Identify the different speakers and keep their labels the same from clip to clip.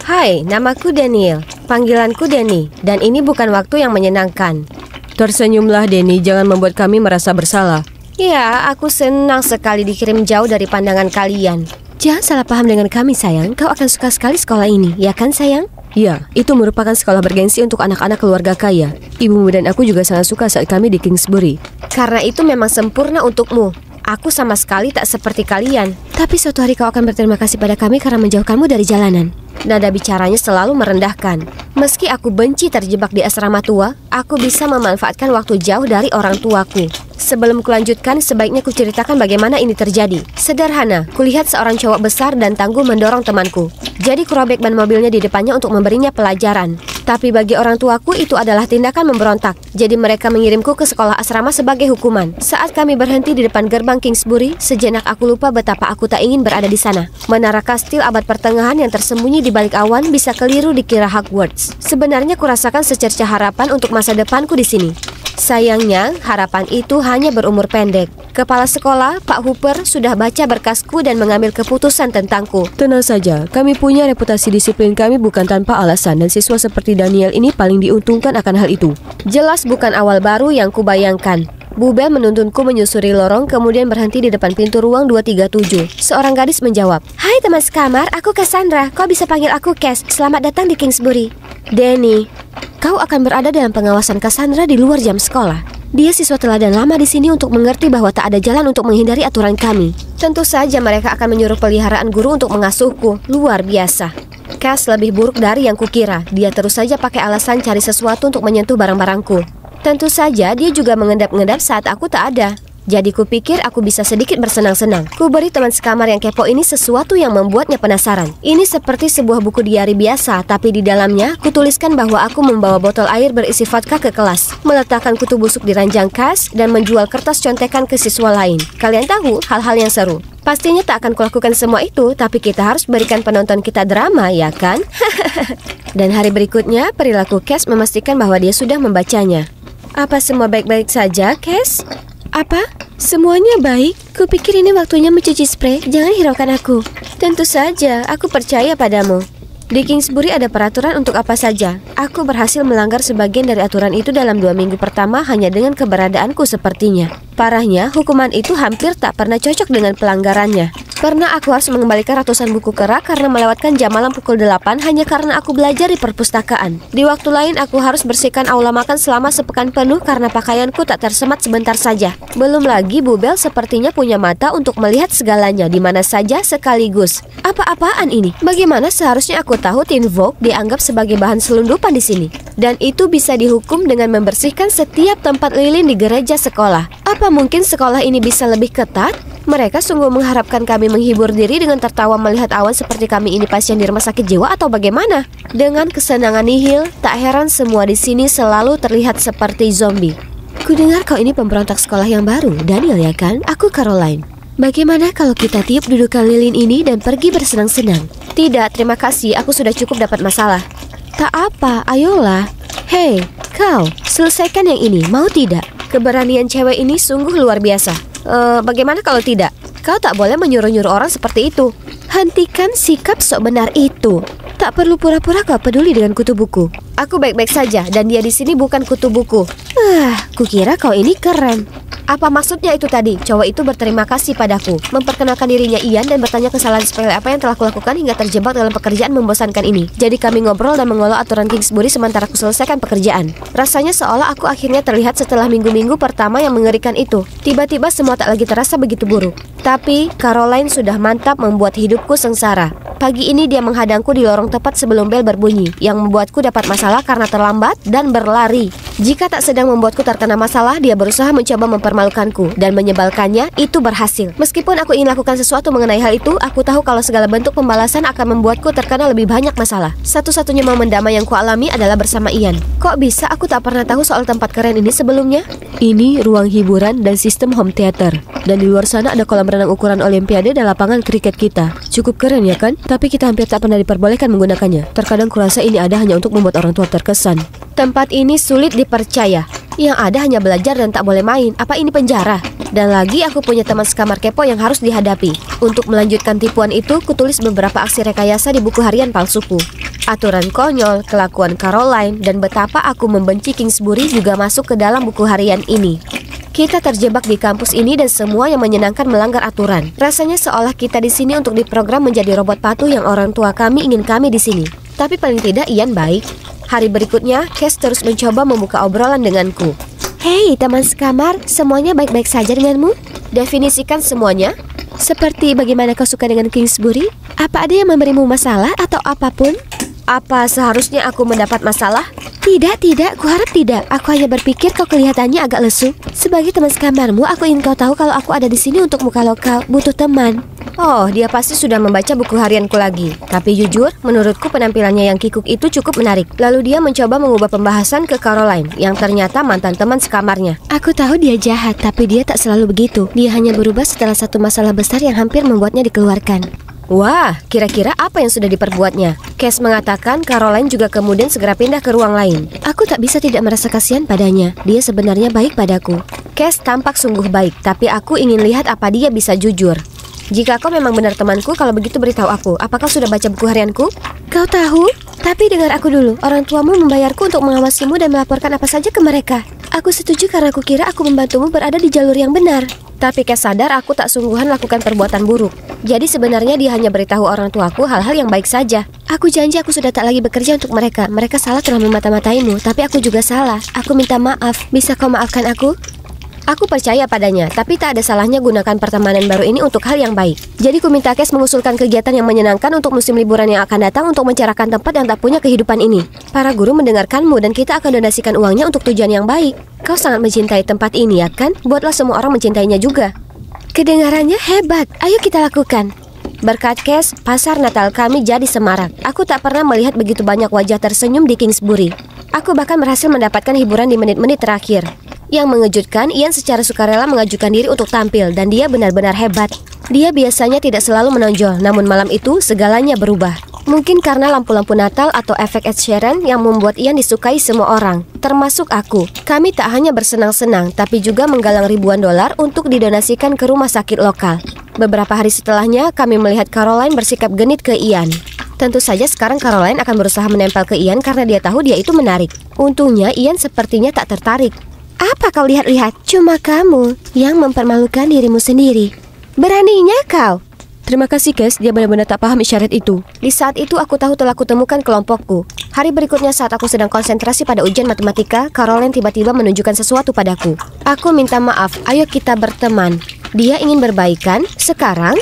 Speaker 1: Hai, namaku Daniel. Panggilanku Denny, dan ini bukan waktu yang menyenangkan.
Speaker 2: Tersenyumlah Denny, jangan membuat kami merasa bersalah.
Speaker 1: Ya, aku senang sekali dikirim jauh dari pandangan kalian. Jangan salah paham dengan kami sayang, kau akan suka sekali sekolah ini, ya kan sayang?
Speaker 2: Ya, itu merupakan sekolah bergengsi untuk anak-anak keluarga kaya. Ibumu dan aku juga sangat suka saat kami di Kingsbury.
Speaker 1: Karena itu memang sempurna untukmu. Aku sama sekali tak seperti kalian. Tapi suatu hari kau akan berterima kasih pada kami karena menjauhkanmu dari jalanan. Nada bicaranya selalu merendahkan. Meski aku benci terjebak di asrama tua, aku bisa memanfaatkan waktu jauh dari orang tuaku. Sebelum kulanjutkan, sebaiknya kuceritakan bagaimana ini terjadi. Sederhana, kulihat seorang cowok besar dan tangguh mendorong temanku. Jadi kurobek ban mobilnya di depannya untuk memberinya pelajaran. Tapi bagi orang tuaku itu adalah tindakan memberontak. Jadi mereka mengirimku ke sekolah asrama sebagai hukuman. Saat kami berhenti di depan gerbang Kingsbury, sejenak aku lupa betapa aku tak ingin berada di sana. Menara kastil abad pertengahan yang tersembunyi di balik awan bisa keliru dikira Hogwarts. Sebenarnya kurasakan secercah harapan untuk masa depanku di sini. Sayangnya, harapan itu hanya berumur pendek. Kepala sekolah, Pak Hooper, sudah baca berkasku dan mengambil keputusan tentangku.
Speaker 2: Tenang saja, kami punya reputasi disiplin kami bukan tanpa alasan, dan siswa seperti Daniel ini paling diuntungkan akan hal itu.
Speaker 1: Jelas bukan awal baru yang kubayangkan. Bu Bell menuntunku menyusuri lorong, kemudian berhenti di depan pintu ruang 237. Seorang gadis menjawab, "Hai teman sekamar, aku Cassandra. Kau bisa panggil aku Cass. Selamat datang di Kingsbury." "Danny, kau akan berada dalam pengawasan Cassandra di luar jam sekolah. Dia siswa teladan lama di sini untuk mengerti bahwa tak ada jalan untuk menghindari aturan kami." Tentu saja mereka akan menyuruh peliharaan guru untuk mengasuhku. Luar biasa. Cass lebih buruk dari yang kukira. Dia terus saja pakai alasan cari sesuatu untuk menyentuh barang-barangku. Tentu saja dia juga mengendap-endap saat aku tak ada. Jadi kupikir aku bisa sedikit bersenang-senang. Ku beri teman sekamar yang kepo ini sesuatu yang membuatnya penasaran. Ini seperti sebuah buku diari biasa, tapi di dalamnya kutuliskan bahwa aku membawa botol air berisi vodka ke kelas, meletakkan kutu busuk di ranjang Cass, dan menjual kertas contekan ke siswa lain. Kalian tahu hal-hal yang seru. Pastinya tak akan kulakukan semua itu, tapi kita harus berikan penonton kita drama, ya kan? Dan hari berikutnya, perilaku Cass memastikan bahwa dia sudah membacanya. Apa semua baik-baik saja, Cass? Apa? Semuanya baik? Kupikir ini waktunya mencuci spray. Jangan hiraukan aku. Tentu saja, aku percaya padamu. Di Kingsbury ada peraturan untuk apa saja. Aku berhasil melanggar sebagian dari aturan itu dalam 2 minggu pertama hanya dengan keberadaanku sepertinya. Parahnya, hukuman itu hampir tak pernah cocok dengan pelanggarannya. Pernah aku harus mengembalikan ratusan buku kerak karena melewatkan jam malam pukul 8 hanya karena aku belajar di perpustakaan. Di waktu lain aku harus bersihkan aula makan selama sepekan penuh karena pakaianku tak tersemat sebentar saja. Belum lagi Bu Bell sepertinya punya mata untuk melihat segalanya di mana saja sekaligus. Apa-apaan ini? Bagaimana seharusnya aku tahu Teen Vogue dianggap sebagai bahan selundupan di sini? Dan itu bisa dihukum dengan membersihkan setiap tempat lilin di gereja sekolah. Apa mungkin sekolah ini bisa lebih ketat? Mereka sungguh mengharapkan kami menghibur diri dengan tertawa melihat awan seperti kami ini pasien di rumah sakit jiwa atau bagaimana? Dengan kesenangan nihil, tak heran semua di sini selalu terlihat seperti zombie. Kudengar kau ini pemberontak sekolah yang baru, Daniel ya kan? Aku Caroline. Bagaimana kalau kita tiup dudukan lilin ini dan pergi bersenang-senang? Tidak, terima kasih, aku sudah cukup dapat masalah. Tak apa, ayolah. Hei, kau, selesaikan yang ini, mau tidak? Keberanian cewek ini sungguh luar biasa. Bagaimana kalau tidak? Kau tak boleh menyuruh-nyuruh orang seperti itu. Hentikan sikap sok benar itu. Tak perlu pura-pura kau peduli dengan kutu buku. Aku baik-baik saja dan dia di sini bukan kutu buku. Kukira kau ini keren. Apa maksudnya itu tadi? Cowok itu berterima kasih padaku, memperkenalkan dirinya Ian dan bertanya kesalahan sepele apa yang telah kulakukan hingga terjebak dalam pekerjaan membosankan ini. Jadi kami ngobrol dan mengolah aturan Kingsbury sementara aku selesaikan pekerjaan. Rasanya seolah aku akhirnya terlihat setelah minggu-minggu pertama yang mengerikan itu. Tiba-tiba semua tak lagi terasa begitu buruk. Tapi Caroline sudah mantap membuat hidupku sengsara. Pagi ini dia menghadangku di lorong tepat sebelum bel berbunyi, yang membuatku dapat masalah karena terlambat dan berlari. Jika tak sedang membuatku terkena masalah, dia berusaha mencoba mempermalukanku dan menyebalkannya, itu berhasil. Meskipun aku ingin lakukan sesuatu mengenai hal itu, aku tahu kalau segala bentuk pembalasan akan membuatku terkena lebih banyak masalah. Satu-satunya momen damai yang kualami adalah bersama Ian. Kok bisa aku tak pernah tahu soal tempat keren ini sebelumnya?
Speaker 2: Ini ruang hiburan dan sistem home theater. Dan di luar sana ada kolam renang ukuran olimpiade dan lapangan kriket kita. Cukup keren ya kan? Tapi kita hampir tak pernah diperbolehkan menggunakannya. Terkadang kurasa ini ada hanya untuk membuat orang tua terkesan.
Speaker 1: Tempat ini sulit dipercaya. Yang ada hanya belajar dan tak boleh main. Apa ini penjara? Dan lagi aku punya teman sekamar kepo yang harus dihadapi. Untuk melanjutkan tipuan itu, kutulis beberapa aksi rekayasa di buku harian palsuku. Aturan konyol, kelakuan Caroline, dan betapa aku membenci Kingsbury juga masuk ke dalam buku harian ini. Kita terjebak di kampus ini dan semua yang menyenangkan melanggar aturan. Rasanya seolah kita di sini untuk diprogram menjadi robot patuh yang orang tua kami ingin kami di sini. Tapi paling tidak Ian baik. Hari berikutnya, Cass terus mencoba membuka obrolan denganku. Hei teman sekamar, semuanya baik-baik saja denganmu? Definisikan semuanya. Seperti bagaimana kau suka dengan Kingsbury? Apa ada yang memberimu masalah atau apapun? Apa seharusnya aku mendapat masalah? Tidak, kuharap tidak. Aku hanya berpikir kau kelihatannya agak lesu. Sebagai teman sekamarmu, aku ingin kau tahu kalau aku ada di sini untukmu kalau kau butuh teman. Oh, dia pasti sudah membaca buku harianku lagi. Tapi jujur, menurutku penampilannya yang kikuk itu cukup menarik. Lalu dia mencoba mengubah pembahasan ke Caroline, yang ternyata mantan teman sekamarnya. Aku tahu dia jahat, tapi dia tak selalu begitu. Dia hanya berubah setelah satu masalah besar yang hampir membuatnya dikeluarkan. Wah, kira-kira apa yang sudah diperbuatnya? Cass mengatakan Caroline juga kemudian segera pindah ke ruang lain. Aku tak bisa tidak merasa kasihan padanya. Dia sebenarnya baik padaku. Cass tampak sungguh baik, tapi aku ingin lihat apa dia bisa jujur. Jika kau memang benar temanku, kalau begitu beritahu aku. Apakah sudah baca buku harianku? Kau tahu? Tapi dengar aku dulu. Orang tuamu membayarku untuk mengawasimu dan melaporkan apa saja ke mereka. Aku setuju karena aku kira aku membantumu berada di jalur yang benar. Tapi Cass sadar aku tak sungguhan lakukan perbuatan buruk. Jadi sebenarnya dia hanya beritahu orang tuaku hal-hal yang baik saja. Aku janji aku sudah tak lagi bekerja untuk mereka. Mereka salah telah memata-mataimu, tapi aku juga salah. Aku minta maaf. Bisa kau maafkan aku? Aku percaya padanya, tapi tak ada salahnya gunakan pertemanan baru ini untuk hal yang baik. Jadi ku minta Cass mengusulkan kegiatan yang menyenangkan untuk musim liburan yang akan datang untuk mencerahkan tempat yang tak punya kehidupan ini. Para guru mendengarkanmu dan kita akan donasikan uangnya untuk tujuan yang baik. Kau sangat mencintai tempat ini ya kan? Buatlah semua orang mencintainya juga. Kedengarannya hebat, ayo kita lakukan. Berkat Cass, pasar Natal kami jadi semarak. Aku tak pernah melihat begitu banyak wajah tersenyum di Kingsbury. Aku bahkan berhasil mendapatkan hiburan di menit-menit terakhir. Yang mengejutkan, Ian secara sukarela mengajukan diri untuk tampil dan dia benar-benar hebat. Dia biasanya tidak selalu menonjol, namun malam itu segalanya berubah. Mungkin karena lampu-lampu Natal atau efek Ed Sheeran yang membuat Ian disukai semua orang, termasuk aku. Kami tak hanya bersenang-senang, tapi juga menggalang ribuan dolar untuk didonasikan ke rumah sakit lokal. Beberapa hari setelahnya, kami melihat Caroline bersikap genit ke Ian. Tentu saja sekarang Caroline akan berusaha menempel ke Ian karena dia tahu dia itu menarik. Untungnya Ian sepertinya tak tertarik. Apa kau lihat-lihat? Cuma kamu yang mempermalukan dirimu sendiri. Beraninya kau.
Speaker 2: Terima kasih Cass, dia benar-benar tak paham isyarat itu.
Speaker 1: Di saat itu aku tahu telah kutemukan kelompokku. Hari berikutnya saat aku sedang konsentrasi pada ujian matematika, Caroline tiba-tiba menunjukkan sesuatu padaku. Aku minta maaf, ayo kita berteman. Dia ingin berbaikan. Sekarang,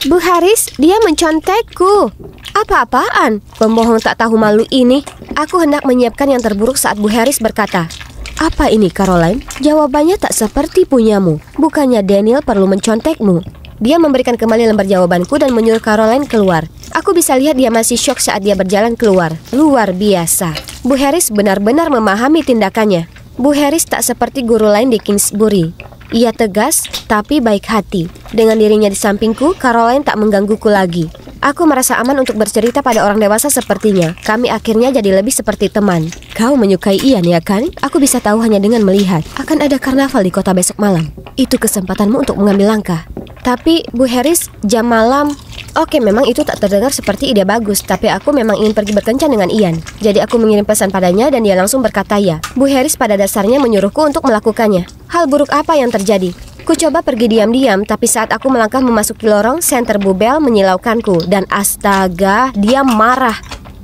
Speaker 1: Bu Haris, dia mencontekku. Apa-apaan? Pembohong tak tahu malu ini. Aku hendak menyiapkan yang terburuk saat Bu Haris berkata, "Apa ini Caroline?" Jawabannya tak seperti punyamu. Bukannya Daniel perlu mencontekmu. Dia memberikan kembali lembar jawabanku dan menyuruh Caroline keluar. Aku bisa lihat dia masih syok saat dia berjalan keluar. Luar biasa. Bu Harris benar-benar memahami tindakannya. Bu Harris tak seperti guru lain di Kingsbury. Ia tegas, tapi baik hati. Dengan dirinya di sampingku, Caroline tak menggangguku lagi. Aku merasa aman untuk bercerita pada orang dewasa sepertinya. Kami akhirnya jadi lebih seperti teman.
Speaker 2: Kau menyukai Ian ya kan?
Speaker 1: Aku bisa tahu hanya dengan melihat. Akan ada karnaval di kota besok malam. Itu kesempatanmu untuk mengambil langkah. Tapi Bu Harris, jam malam. Oke, memang itu tak terdengar seperti ide bagus, tapi aku memang ingin pergi berkencan dengan Ian. Jadi aku mengirim pesan padanya dan dia langsung berkata ya. Bu Harris pada dasarnya menyuruhku untuk melakukannya. Hal buruk apa yang terjadi? Ku coba pergi diam-diam, tapi saat aku melangkah memasuki lorong, senter Bu Bell menyilaukanku. Dan astaga, dia marah.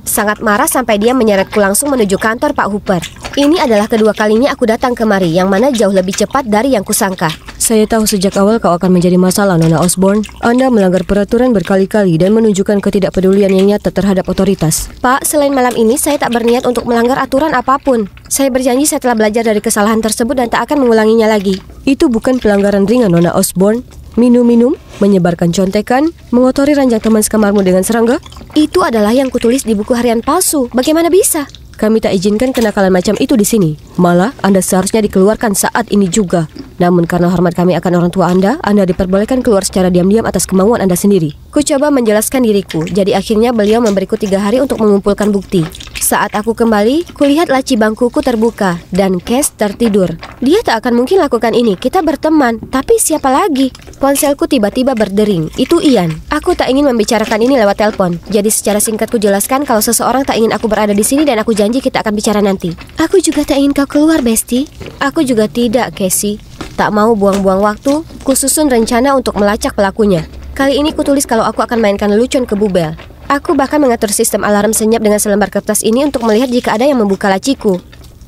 Speaker 1: Sangat marah sampai dia menyeretku langsung menuju kantor Pak Hooper. Ini adalah kedua kalinya aku datang kemari, yang mana jauh lebih cepat dari yang kusangka.
Speaker 2: Saya tahu sejak awal kau akan menjadi masalah, Nona Osborne. Anda melanggar peraturan berkali-kali dan menunjukkan ketidakpedulian yang nyata terhadap otoritas.
Speaker 1: Pak, selain malam ini saya tak berniat untuk melanggar aturan apapun. Saya berjanji saya telah belajar dari kesalahan tersebut dan tak akan mengulanginya lagi.
Speaker 2: Itu bukan pelanggaran ringan, Nona Osborne. Minum-minum, menyebarkan contekan, mengotori ranjang teman sekamarmu dengan serangga.
Speaker 1: Itu adalah yang kutulis di buku harian palsu. Bagaimana bisa?
Speaker 2: Kami tak izinkan kenakalan macam itu di sini. Malah, Anda seharusnya dikeluarkan saat ini juga. Namun karena hormat kami akan orang tua Anda diperbolehkan keluar secara diam-diam atas kemauan Anda sendiri.
Speaker 1: Ku coba menjelaskan diriku, jadi akhirnya beliau memberiku 3 hari untuk mengumpulkan bukti. Saat aku kembali, kulihat laci bangkuku terbuka dan Cass tertidur. Dia tak akan mungkin lakukan ini, kita berteman. Tapi siapa lagi? Ponselku tiba-tiba berdering. Itu Ian. Aku tak ingin membicarakan ini lewat telepon. Jadi secara singkat ku jelaskan kalau seseorang tak ingin aku berada di sini dan aku janji kita akan bicara nanti. Aku juga tak ingin kau keluar, Besti. Aku juga tidak, Casey. Tak mau buang-buang waktu, kususun rencana untuk melacak pelakunya. Kali ini kutulis kalau aku akan mainkan lelucon ke Bubel. Aku bahkan mengatur sistem alarm senyap dengan selembar kertas ini untuk melihat jika ada yang membuka laciku.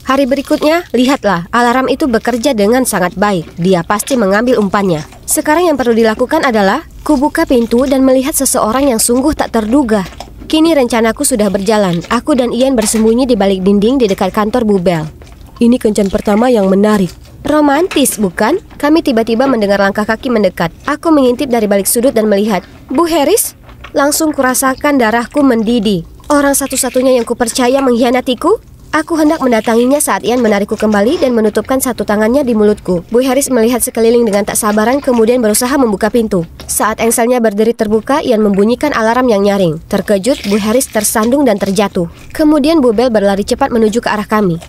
Speaker 1: Hari berikutnya, lihatlah, alarm itu bekerja dengan sangat baik. Dia pasti mengambil umpannya. Sekarang yang perlu dilakukan adalah, kubuka pintu dan melihat seseorang yang sungguh tak terduga. Kini rencanaku sudah berjalan. Aku dan Ian bersembunyi di balik dinding di dekat kantor Bubel.
Speaker 2: Ini kencan pertama yang menarik.
Speaker 1: Romantis, bukan? Kami tiba-tiba mendengar langkah kaki mendekat. Aku mengintip dari balik sudut dan melihat, Bu Harris? Langsung kurasakan darahku mendidih. Orang satu-satunya yang kupercaya mengkhianatiku? Aku hendak mendatanginya saat Ian menarikku kembali dan menutupkan satu tangannya di mulutku. Bu Harris melihat sekeliling dengan tak sabaran kemudian berusaha membuka pintu. Saat engselnya berdiri terbuka, Ian membunyikan alarm yang nyaring. Terkejut, Bu Harris tersandung dan terjatuh. Kemudian Bubel berlari cepat menuju ke arah kami.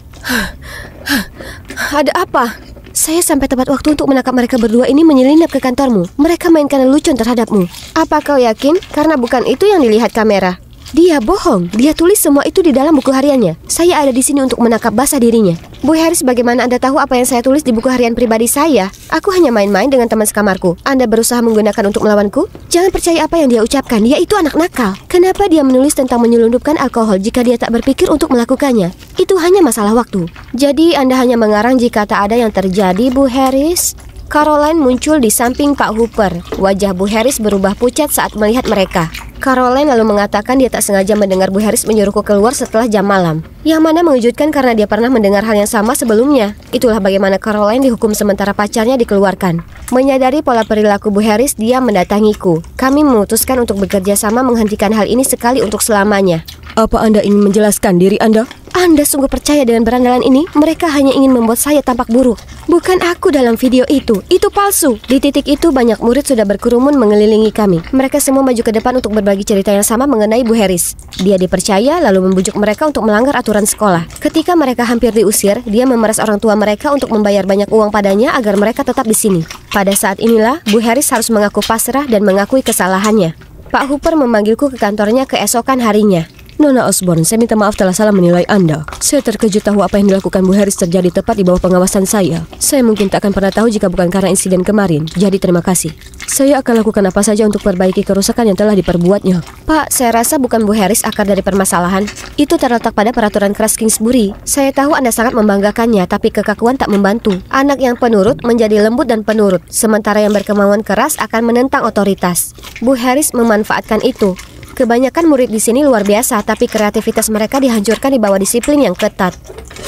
Speaker 1: Ada apa? Saya sampai tepat waktu untuk menangkap mereka berdua ini menyelinap ke kantormu. Mereka mainkan lelucon terhadapmu. Apa kau yakin? Karena bukan itu yang dilihat kamera. Dia bohong. Dia tulis semua itu di dalam buku hariannya. Saya ada di sini untuk menangkap basah dirinya. Bu Harris, bagaimana Anda tahu apa yang saya tulis di buku harian pribadi saya? Aku hanya main-main dengan teman sekamarku. Anda berusaha menggunakan untuk melawanku? Jangan percaya apa yang dia ucapkan. Dia itu anak nakal. Kenapa dia menulis tentang menyelundupkan alkohol jika dia tak berpikir untuk melakukannya? Itu hanya masalah waktu. Jadi Anda hanya mengarang jika tak ada yang terjadi, Bu Harris? Caroline muncul di samping Pak Hooper. Wajah Bu Harris berubah pucat saat melihat mereka. Caroline lalu mengatakan dia tak sengaja mendengar Bu Harris menyuruhku keluar setelah jam malam. Yang mana mengejutkan karena dia pernah mendengar hal yang sama sebelumnya. Itulah bagaimana Caroline dihukum sementara pacarnya dikeluarkan. Menyadari pola perilaku Bu Harris, dia mendatangiku. Kami memutuskan untuk bekerja sama menghentikan hal ini sekali untuk selamanya.
Speaker 2: Apa Anda ingin menjelaskan diri Anda?
Speaker 1: Anda sungguh percaya dengan berandalan ini? Mereka hanya ingin membuat saya tampak buruk. Bukan aku dalam video itu palsu. Di titik itu banyak murid sudah berkerumun mengelilingi kami. Mereka semua maju ke depan untuk berbagi cerita yang sama mengenai Bu Harris. Dia dipercaya lalu membujuk mereka untuk melanggar aturan sekolah. Ketika mereka hampir diusir, dia memeras orang tua mereka untuk membayar banyak uang padanya agar mereka tetap di sini. Pada saat inilah, Bu Harris harus mengaku pasrah dan mengakui kesalahannya. Pak Hooper memanggilku ke kantornya keesokan harinya.
Speaker 2: Nona Osborne, saya minta maaf telah salah menilai Anda. Saya terkejut tahu apa yang dilakukan Bu Harris terjadi tepat di bawah pengawasan saya. Saya mungkin tak akan pernah tahu jika bukan karena insiden kemarin. Jadi terima kasih. Saya akan lakukan apa saja untuk perbaiki kerusakan yang telah diperbuatnya.
Speaker 1: Pak, saya rasa bukan Bu Harris akar dari permasalahan. Itu terletak pada peraturan keras Kingsbury. Saya tahu Anda sangat membanggakannya, tapi kekakuan tak membantu. Anak yang penurut menjadi lembut dan penurut, sementara yang berkemauan keras akan menentang otoritas. Bu Harris memanfaatkan itu. Kebanyakan murid di sini luar biasa, tapi kreativitas mereka dihancurkan di bawah disiplin yang ketat.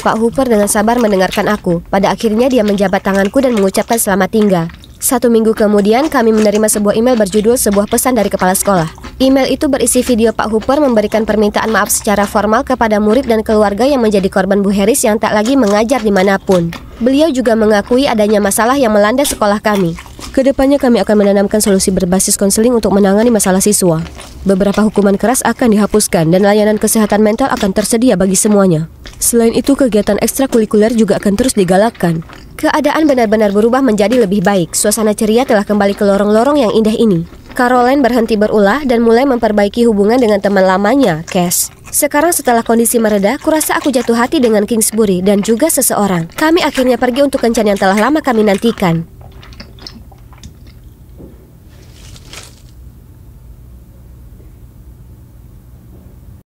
Speaker 1: Pak Hooper dengan sabar mendengarkan aku. Pada akhirnya dia menjabat tanganku dan mengucapkan selamat tinggal. 1 minggu kemudian kami menerima sebuah email berjudul sebuah pesan dari kepala sekolah. Email itu berisi video Pak Hooper memberikan permintaan maaf secara formal kepada murid dan keluarga yang menjadi korban Bu Harris yang tak lagi mengajar dimanapun. Beliau juga mengakui adanya masalah yang melanda sekolah kami.
Speaker 2: Kedepannya kami akan menanamkan solusi berbasis konseling untuk menangani masalah siswa. Beberapa hukuman keras akan dihapuskan dan layanan kesehatan mental akan tersedia bagi semuanya. Selain itu, kegiatan ekstrakurikuler juga akan terus digalakkan.
Speaker 1: Keadaan benar-benar berubah menjadi lebih baik. Suasana ceria telah kembali ke lorong-lorong yang indah ini. Caroline berhenti berulah dan mulai memperbaiki hubungan dengan teman lamanya, Cass. Sekarang setelah kondisi mereda, kurasa aku jatuh hati dengan Kingsbury dan juga seseorang. Kami akhirnya pergi untuk kencan yang telah lama kami nantikan.